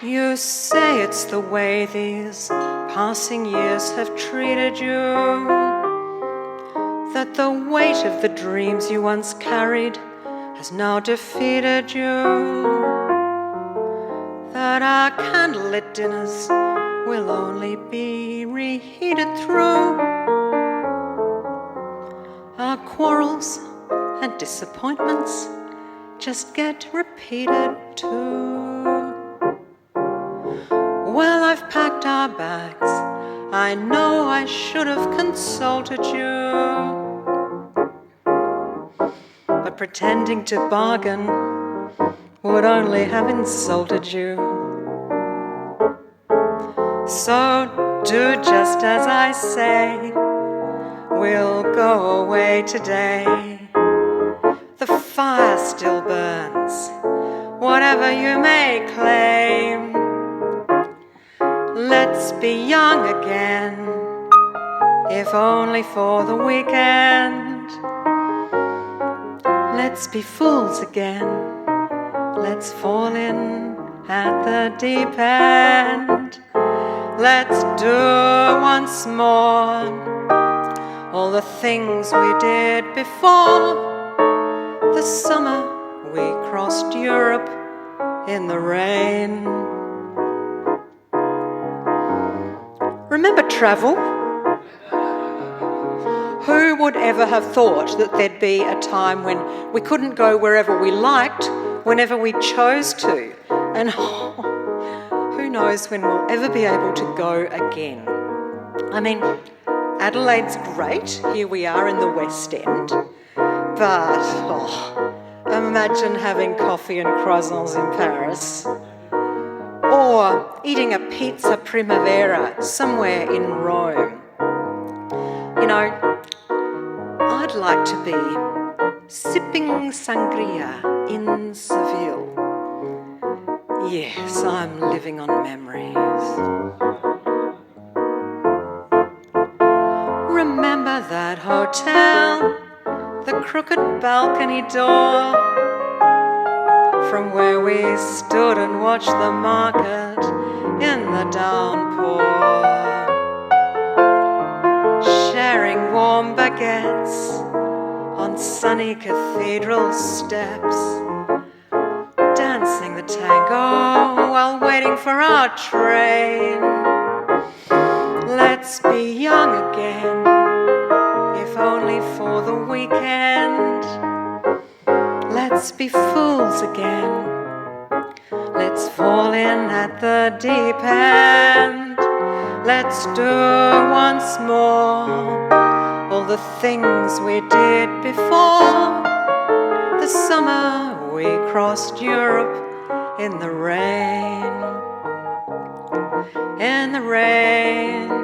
You say it's the way these passing years have treated you, that the weight of the dreams you once carried has now defeated you, that our candlelit dinners will only be reheated through our quarrels and disappointments just get repeated too. Well, I've packed our bags. I know I should have consulted you, but pretending to bargain would only have insulted you. So do just as I say. We'll go away today. The fire still burns, whatever you may claim. Let's be young again, if only for the weekend. Let's be fools again. Let's fall in at the deep end. Let's do once more all the things we did before the summer we crossed Europe in the rain. Remember travel? Who would ever have thought that there'd be a time when we couldn't go wherever we liked, whenever we chose to? And who knows when we'll ever be able to go again? I mean, Adelaide's great, here we are in the West End, but imagine having coffee and croissants in Paris, or eating a pizza primavera somewhere in Rome. You know, I'd like to be sipping sangria in Seville. Yes, I'm living on memories. Remember that hotel, the crooked balcony door, from where we stood and watched the market in the downpour, sharing warm baguettes on sunny cathedral steps, dancing the tango while waiting for our train. Let's be young again, if only for the weekend. Let's be fools again. Let's fall in at the deep end. Let's do once more all the things we did before the summer we crossed Europe in the rain. In the rain.